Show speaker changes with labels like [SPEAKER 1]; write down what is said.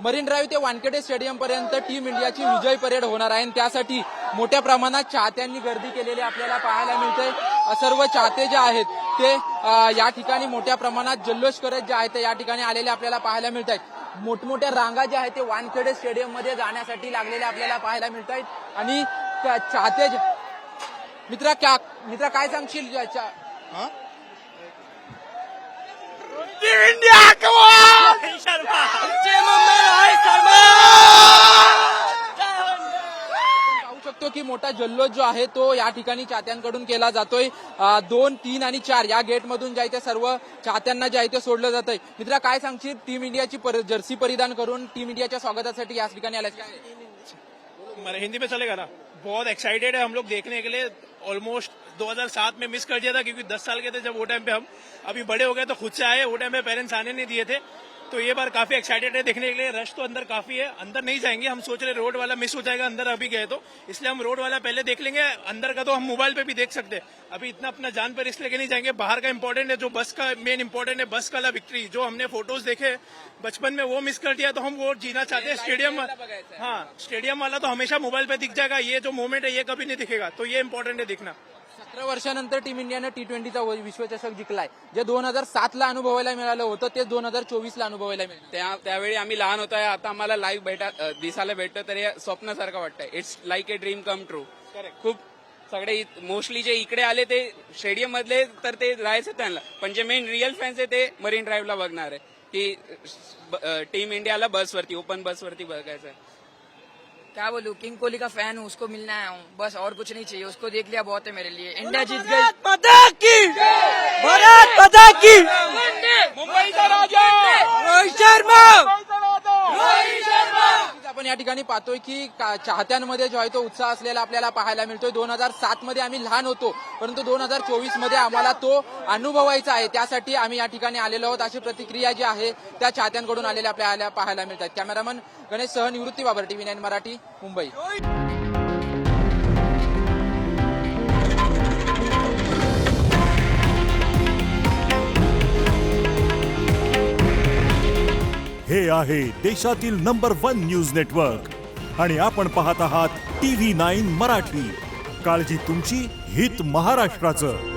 [SPEAKER 1] Marine drive ते Wankhede stadium पर्यंत team इंडियाची विजय परेड होणार आहे आणि त्यासाठी मोठ्या प्रमाणात चाहत्यांनी गर्दी केलेली आपल्याला पाहायला मिळते। सर्व चाहते जे आहेत ते या ठिकाणी मोठ्या प्रमाणात जल्लोष करत जे आहेत ते या ठिकाणी आलेले आपल्याला पाहायला मिळत आहेत। मोठमोठ्या रांगा ज्या आहेत ते वानखेडे स्टेडियम मध्ये जाण्यासाठी लागलेल्या आपल्याला पाहायला मिळत आहेत आणि चाहते मित्रा काय सांगशील? पाहू शकतो की मोठा जल्लोष जो आहे तो या ठिकाणी चाहत्यांकडून केला जातोय। 2, 3 आणि 4 या गेट मधून जे आहे ते सर्व चाहत्यांना जे आहे ते सोडलं जात आहे। मित्रा काय सांगशील? टीम इंडियाची जर्सी परिधान करून टीम इंडियाच्या स्वागतासाठी या ठिकाणी आलाय काय?
[SPEAKER 2] हिंदी में चलेगा ना? बहुत एक्साइटेड है हम लोग देखने के लिए। ऑलमोस्ट 2007 में मिस कर दिया था क्योंकि 10 साल के थे जब वो टाइम पे हम अभी बड़े हो गए तो खुद से आए। वो टाइम पे पेरेंट्स आने नहीं दिए थे, तो ये बार काफी एक्साइटेड है देखने के लिए। रश तो अंदर काफी है, अंदर नहीं जाएंगे, हम सोच रहे रोड वाला मिस हो जाएगा अंदर अभी गए तो, इसलिए हम रोड वाला पहले देख लेंगे। अंदर का तो हम मोबाइल पे भी देख सकते हैं, अभी इतना अपना जान पर रिस्क लेके नहीं जाएंगे। बाहर का इंपॉर्टेंट है, जो बस का मेन इंपॉर्टेंट है, बस का विक्ट्री जो हमने फोटोज देखे बचपन में वो मिस कर दिया, तो हम वो जीना चाहते हैं। स्टेडियम, हाँ स्टेडियम वाला तो हमेशा मोबाइल पे दिख जाएगा, ये जो मोमेंट है ये कभी नहीं दिखेगा, तो ये इंपॉर्टेंट है दिखना।
[SPEAKER 1] 17 वर्षानंतर टीम इंडियानं T20चा विश्वचषक जिंकलाय। जे 2007 ला अनुभवायला मिळालं होतं ते 2024 ला अनुभवायला मिळालं।
[SPEAKER 3] त्यावेळी आम्ही लहान होतो, आता आम्हाला लाईव्ह दिसायला भेटतं, तर हे स्वप्नासारखं वाटतंय। It's like a dream come true. खूप सगळे मोस्टली जे इकडे आले ते स्टेडियम मधले तर ते जायचं त्यांना, पण जे मेन रिअल फॅन्स आहे ते मरीन ड्राईव्हला बघणार आहे की टीम इंडियाला बसवरती, ओपन बसवरती बघायचं आहे।
[SPEAKER 4] क्या बोलूं, किंग कोहली का फैन हूँ, उसको मिलने आया हूँ, बस और कुछ नहीं चाहिए। उसको देख लिया बहुत है मेरे लिए। इंडिया जीत गई। भारत माता की,
[SPEAKER 1] मुंबईचा राजा
[SPEAKER 4] रोहित शर्मा।
[SPEAKER 1] आपण या ठिकाणी पाहतोय की चाहत्यांमध्ये जो आहे तो उत्साह असलेला आपल्याला पाहायला मिळतोय। 2007 मध्ये आम्ही लहान होतो, परंतु 2024 मध्ये आम्हाला तो अनुभवायचा आहे, त्यासाठी आम्ही या ठिकाणी आलेलो आहोत, अशी प्रतिक्रिया जी आहे त्या चाहत्यांकडून आलेल्या आपल्याला पाहायला मिळतात। कॅमेरामन गणेश सह निवृत्ती बाबर, TV9 मराठी, मुंबई।
[SPEAKER 5] हे आहे देशातील नंबर 1 न्यूज नेटवर्क आणि आपण पाहत आहात TV9 मराठी। काळजी तुमची, हित महाराष्ट्राचं।